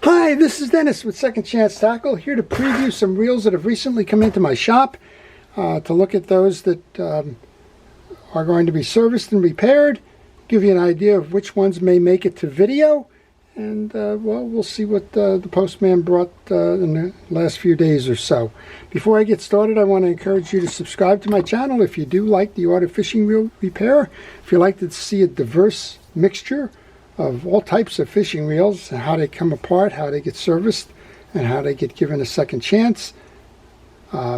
Hi, this is Dennis with Second Chance Tackle, here to preview some reels that have recently come into my shop, to look at those that are going to be serviced and repaired, give you an idea of which ones may make it to video, and well, we'll see what the postman brought in the last few days or so. Before I get started, I want to encourage you to subscribe to my channel if you do like the art of fishing reel repair, if you like to see a diverse mixture of all types of fishing reels and how they come apart, how they get serviced, and how they get given a second chance.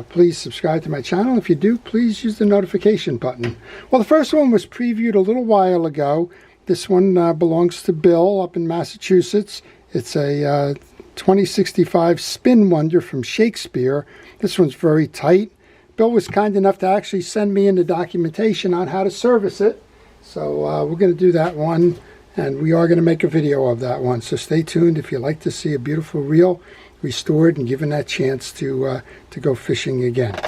Please subscribe to my channel. If you do, please use the notification button. Well, the first one was previewed a little while ago. This one belongs to Bill up in Massachusetts. It's a 2065 Spin Wonder from Shakespeare. This one's very tight. Bill was kind enough to actually send me in the documentation on how to service it. So we're going to do that one. And we are going to make a video of that one, so stay tuned if you like to see a beautiful reel restored and given that chance to go fishing again.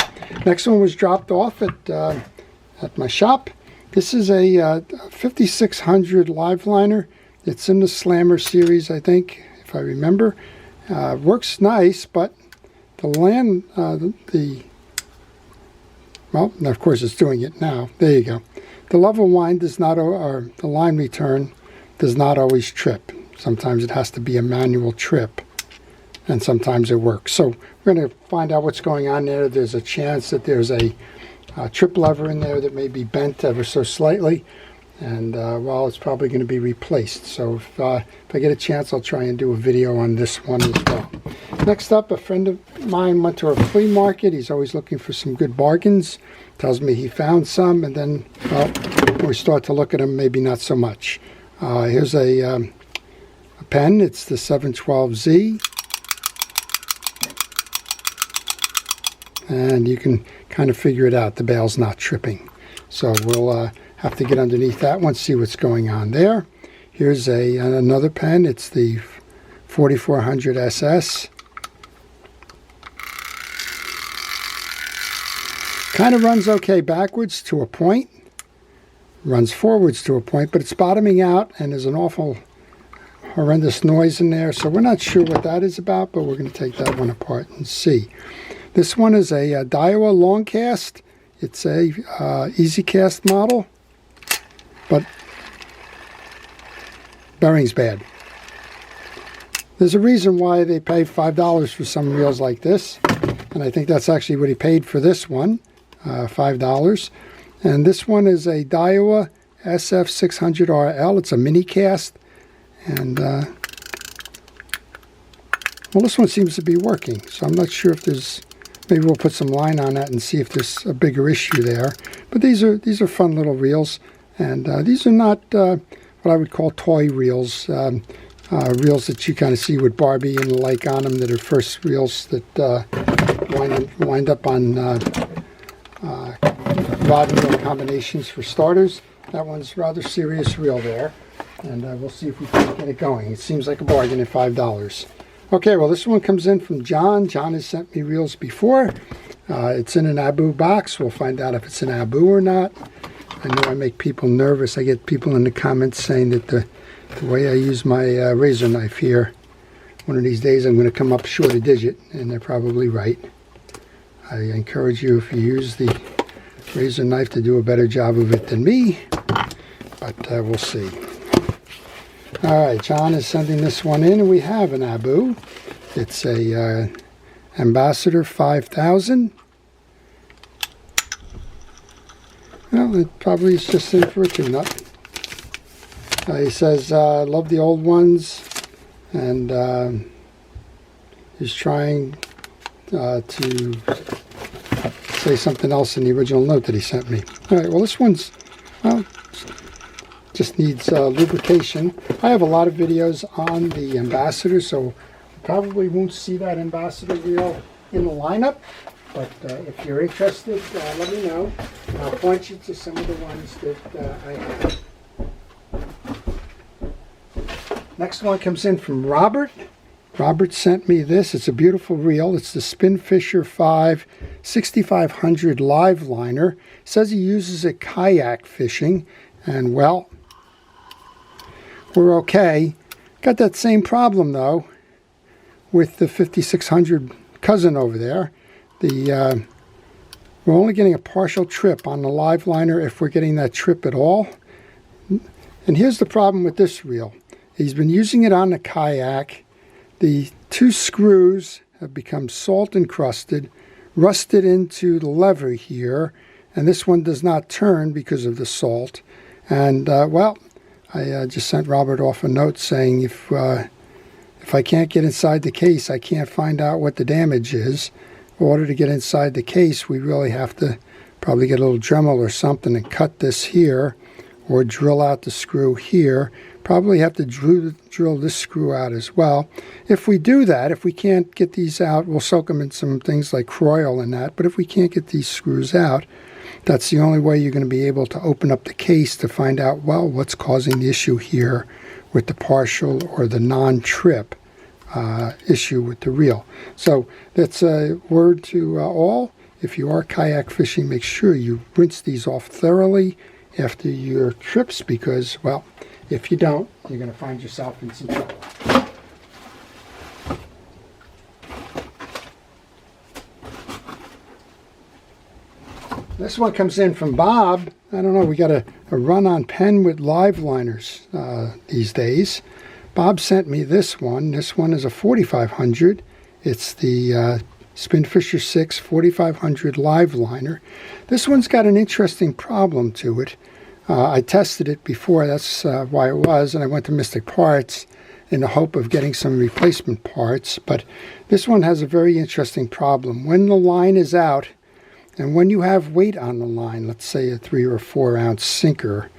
Next one was dropped off at my shop. This is a 5600 live liner. It's in the Slammer series, I think, if I remember. Works nice, but the well, of course it's doing it now. There you go. The level wind does not, or the line return does not always trip. Sometimes it has to be a manual trip, and sometimes it works. So we're going to find out what's going on there. There's a chance that there's a trip lever in there that may be bent ever so slightly, and well, it's probably going to be replaced. So if I get a chance, I'll try and do a video on this one as well. Next up, a friend of mine went to a flea market. He's always looking for some good bargains. Tells me he found some, and then, well, when we start to look at them, maybe not so much. Here's a pen. It's the 712Z. And you can kind of figure it out. The bail's not tripping. So we'll have to get underneath that one, see what's going on there. Here's another pen. It's the 4400 SS. Kind of runs okay backwards to a point. Runs forwards to a point, but it's bottoming out, and there's an awful horrendous noise in there, so we're not sure what that is about, but we're going to take that one apart and see. This one is a Daiwa long cast. It's a easy cast model, but bearing's bad. There's a reason why they pay $5 for some reels like this, and I think that's actually what he paid for this one, $5. And this one is a Daiwa SF600RL. It's a mini cast. And, well, this one seems to be working. So I'm not sure if there's, maybe we'll put some line on that and see if there's a bigger issue there. But these are fun little reels. And these are not what I would call toy reels. Reels that you kind of see with Barbie and the like on them, that are first reels that wind up on rod and reel combinations for starters. That one's rather serious reel there, and we'll see if we can get it going. It seems like a bargain at $5. Okay, well, this one comes in from John. John has sent me reels before. It's in an Abu box. We'll find out if it's an Abu or not. I know I make people nervous. I get people in the comments saying that the way I use my razor knife here, one of these days I'm going to come up short a digit, and they're probably right. I encourage you, if you use the razor knife, to do a better job of it than me, but we'll see. Alright, John is sending this one in, and we have an Abu. It's a Ambassador 5000. Well, it probably is just in for a tune-up. He says, love the old ones, and he's trying to say something else in the original note that he sent me. Alright, well, this one's, well, just needs lubrication. I have a lot of videos on the Ambassador, so you probably won't see that Ambassador reel in the lineup, but if you're interested, let me know. I'll point you to some of the ones that I have. Next one comes in from Robert. Robert sent me this. It's a beautiful reel. It's the Spinfisher 5 6500 live liner. It says he uses it kayak fishing, and well, we're okay. Got that same problem though. with the 5600 cousin over there. We're only getting a partial trip on the live liner if we're getting that trip at all. And here's the problem with this reel. He's been using it on the kayak. The two screws have become salt encrusted, rusted into the lever here, and this one does not turn because of the salt. And well, I just sent Robert off a note saying if I can't get inside the case, I can't find out what the damage is. In order to get inside the case, we really have to probably get a little Dremel or something and cut this here, or drill out the screw here. Probably have to drill this screw out as well. If we do that, if we can't get these out, we'll soak them in some things like Croyle and that. But if we can't get these screws out, that's the only way you're going to be able to open up the case to find out, well, what's causing the issue here with the partial or the non-trip issue with the reel. So that's a word to all. If you are kayak fishing, make sure you rinse these off thoroughly after your trips, because, well, if you don't, you're going to find yourself in some trouble. This one comes in from Bob. I don't know, we got a run on pen with live liners these days. Bob sent me this one. This one is a 4500. It's the Spinfisher 6 4500 live liner. This one's got an interesting problem to it. I tested it before, that's why it was, and I went to Mystic Parts in the hope of getting some replacement parts. But this one has a very interesting problem. When the line is out, and when you have weight on the line, let's say a 3 or 4 ounce sinker,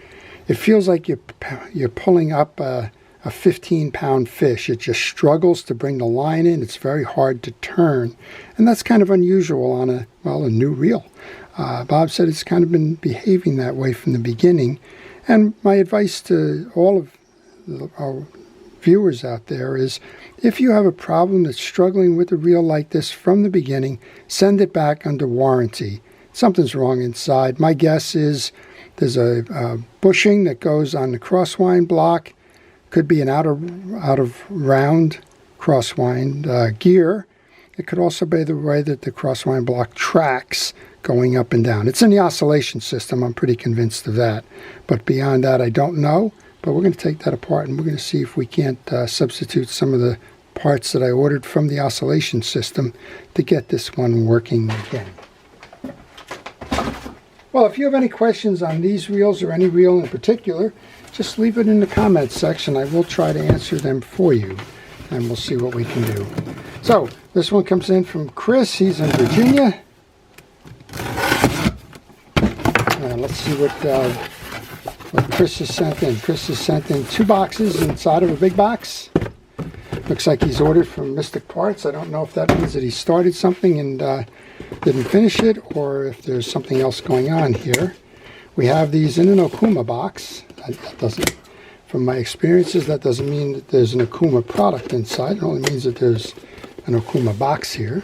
it feels like you're pulling up a 15-pound fish. It just struggles to bring the line in. It's very hard to turn, and that's kind of unusual on a new reel. Bob said it's kind of been behaving that way from the beginning, and my advice to all of our viewers out there is, if you have a problem that's struggling with a reel like this from the beginning, send it back under warranty. Something's wrong inside. My guess is there's a bushing that goes on the crosswind block. Could be an out of round crosswind gear. It could also be the way that the crosswind block tracks going up and down. It's in the oscillation system. I'm pretty convinced of that. But beyond that, I don't know. But we're going to take that apart, and we're going to see if we can't substitute some of the parts that I ordered from the oscillation system to get this one working again. Well, if you have any questions on these reels or any reel in particular, just leave it in the comments section. I will try to answer them for you, and we'll see what we can do. So this one comes in from Chris. He's in Virginia. And let's see what Chris has sent in. Chris has sent in 2 boxes inside of a big box. Looks like he's ordered from Mystic Parts. I don't know if that means that he started something and didn't finish it, or if there's something else going on here. We have these in an Okuma box. That doesn't, from my experiences, that doesn't mean that there's an Okuma product inside. It only means that there's an Okuma box here.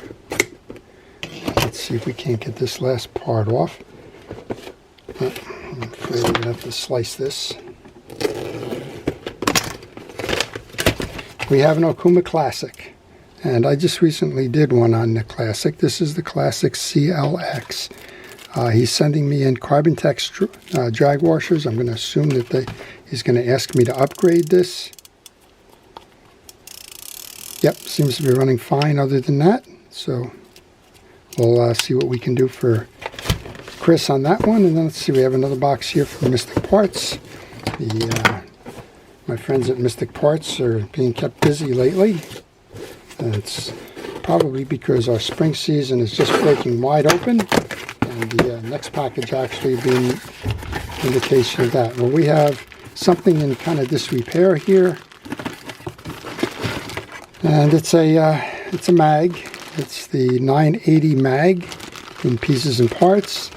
Let's see if we can't get this last part off. I'm afraid we're going to have to slice this. We have an Okuma Classic, and I just recently did one on the Classic. This is the Classic CLX. He's sending me in Carbon-Tex drag washers. I'm going to assume that he's going to ask me to upgrade this. Yep, seems to be running fine other than that. So we'll see what we can do for Chris on that one. And then let's see, we have another box here from Mystic Parts. My friends at Mystic Parts are being kept busy lately. It's probably because our spring season is just breaking wide open, and the next package actually being an indication of that. Well, we have something in kind of disrepair here, and it's a mag. It's the 980 mag in pieces and parts,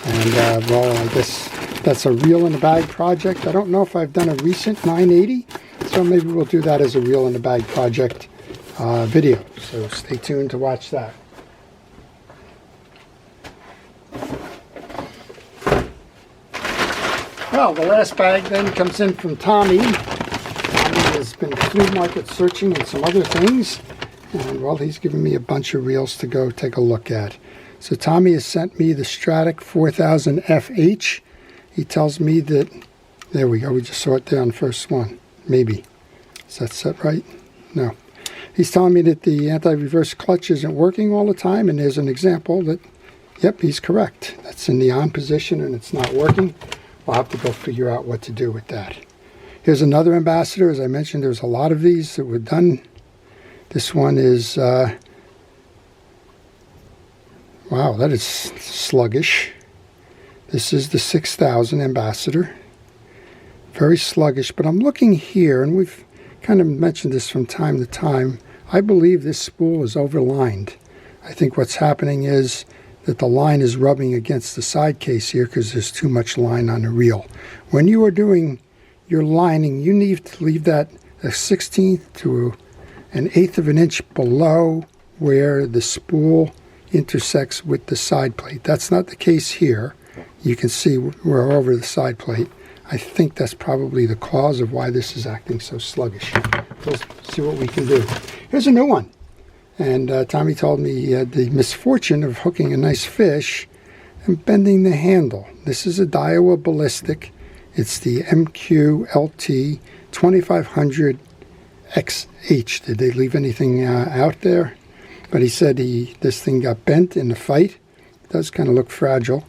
and well, I guess that's a reel in the bag project. I don't know if I've done a recent 980, so maybe we'll do that as a reel in the bag project video. So stay tuned to watch that. Well, the last bag then comes in from Tommy. He has been flea market searching and some other things, And well, he's given me a bunch of reels to go take a look at. So Tommy has sent me the Stratic 4000 FH. He tells me that, there we go, we just saw it there on the first one. Maybe. Is that set right? No. He's telling me that the anti-reverse clutch isn't working all the time, and there's an example that, yep, he's correct. That's in the on position and it's not working. We'll have to go figure out what to do with that. Here's another ambassador. As I mentioned, there's a lot of these that were done. This one is, wow, that is sluggish. This is the 6000 ambassador. Very sluggish, but I'm looking here, and we've kind of mentioned this from time to time. I believe this spool is overlined. I think what's happening is that the line is rubbing against the side case here because there's too much line on the reel. When you are doing your lining, you need to leave that a 1/16 to an 1/8 of an inch below where the spool intersects with the side plate. That's not the case here. You can see we're over the side plate. I think that's probably the cause of why this is acting so sluggish. We'll see what we can do. Here's a new one. And Tommy told me he had the misfortune of hooking a nice fish and bending the handle. This is a Daiwa Ballistic. It's the MQLT 2500 XH. Did they leave anything out there? But he said this thing got bent in the fight. It does kind of look fragile.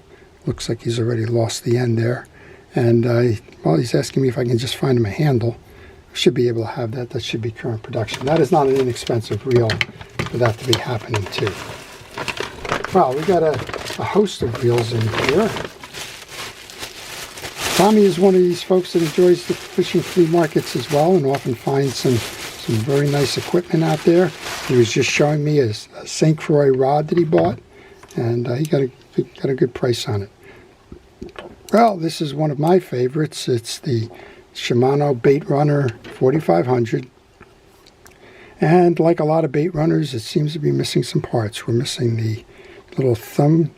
Looks like he's already lost the end there. And well, he's asking me if I can just find him a handle. I should be able to have that. That should be current production. That is not an inexpensive reel for that to be happening too. Well, we got a host of reels in here. Tommy is one of these folks that enjoys the fishing flea markets as well, and often finds some very nice equipment out there. He was just showing me a St. Croix rod that he bought, and he got a good price on it. Well, this is one of my favorites. It's the Shimano Bait Runner 4500. And like a lot of bait runners, it seems to be missing some parts. We're missing the little thumb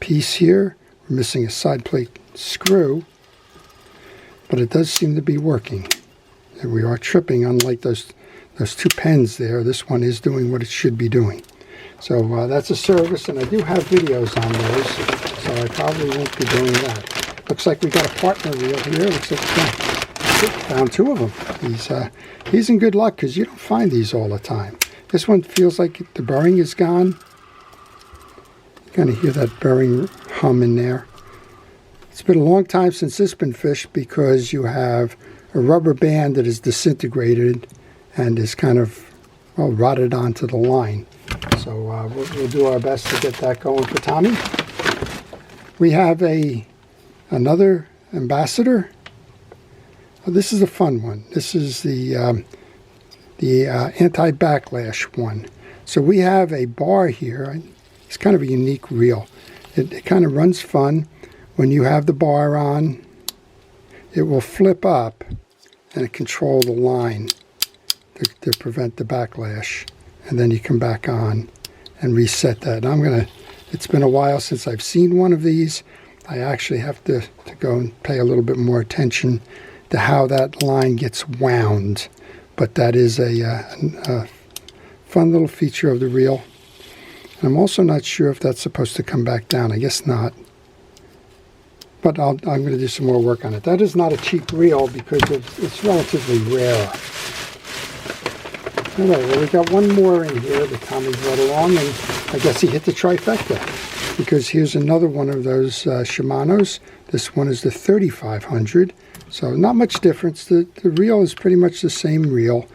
piece here. We're missing a side plate screw. But it does seem to be working. And we are tripping, unlike those two pens there. This one is doing what it should be doing. So that's a service, and I do have videos on those, so I probably won't be doing that. Looks like we got a partner reel here. Looks like found two of them. He's in good luck because you don't find these all the time. This one feels like the burring is gone. You kind of hear that burring hum in there. It's been a long time since this has been fished because you have a rubber band that is disintegrated and is kind of, well, rotted onto the line. So we'll do our best to get that going for Tommy. We have another ambassador. This is a fun one. This is the anti-backlash one. So we have a bar here. It's kind of a unique reel. It kind of runs fun. When you have the bar on, it will flip up and control the line to prevent the backlash. And then you come back on and reset that. And it's been a while since I've seen one of these. I actually have to go and pay a little bit more attention to how that line gets wound. But that is a fun little feature of the reel. And I'm also not sure if that's supposed to come back down. I guess not. But I'm going to do some more work on it. That is not a cheap reel because it's relatively rare. All right, well, we got one more in here that Tommy brought along, and I guess he hit the trifecta. Because here's another one of those Shimanos. This one is the 3500. So not much difference. The reel is pretty much the same reel.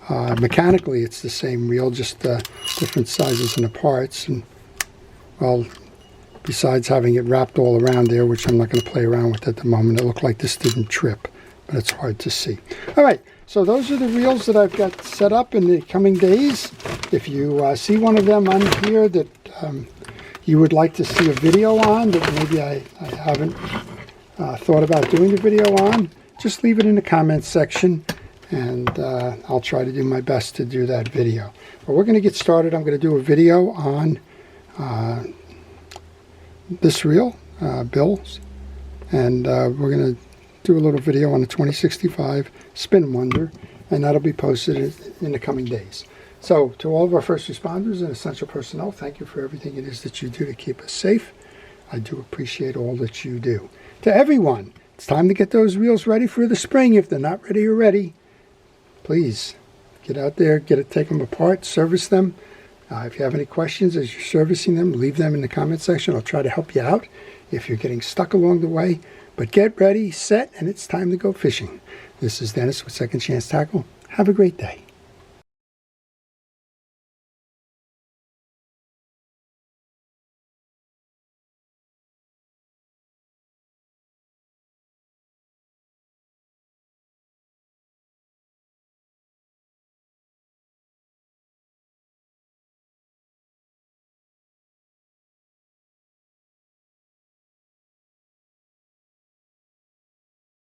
Mechanically, it's the same reel, just different sizes in the parts. And, well, besides having it wrapped all around there, which I'm not going to play around with at the moment, it looked like this didn't trip, but it's hard to see. All right, so those are the reels that I've got set up in the coming days. If you see one of them on here that you would like to see a video on that maybe I haven't thought about doing a video on, just leave it in the comments section, and I'll try to do my best to do that video. But we're going to get started. I'm going to do a video on this reel, Bill's, and we're going to do a little video on the 2065 Spin Wonder, and that'll be posted in the coming days. So to all of our first responders and essential personnel, thank you for everything it is that you do to keep us safe. I do appreciate all that you do. To everyone, it's time to get those reels ready for the spring. If they're not ready already, please get out there, take them apart, service them. If you have any questions as you're servicing them, leave them in the comment section. I'll try to help you out if you're getting stuck along the way. But get ready, set, and it's time to go fishing. This is Dennis with Second Chance Tackle. Have a great day.